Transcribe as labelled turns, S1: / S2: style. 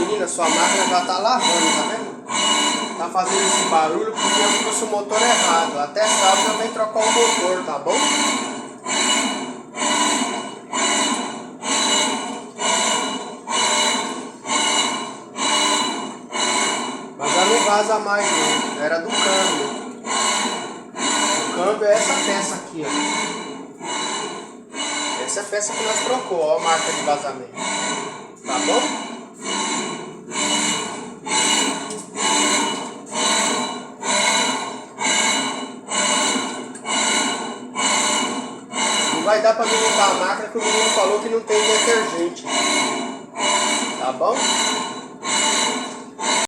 S1: menina, sua máquina já tá lavando, tá vendo? Tá fazendo esse barulho porque eu pus o motor errado. Até sábado eu venho trocar o motor, tá bom? Mas já não vaza mais não, era do câmbio. O câmbio é essa peça aqui, ó. Essa é a peça que nós trocou, ó, a marca de vazamento. Tá bom? Não vai dar pra me limpar a máquina que o menino falou que não tem detergente. Tá bom?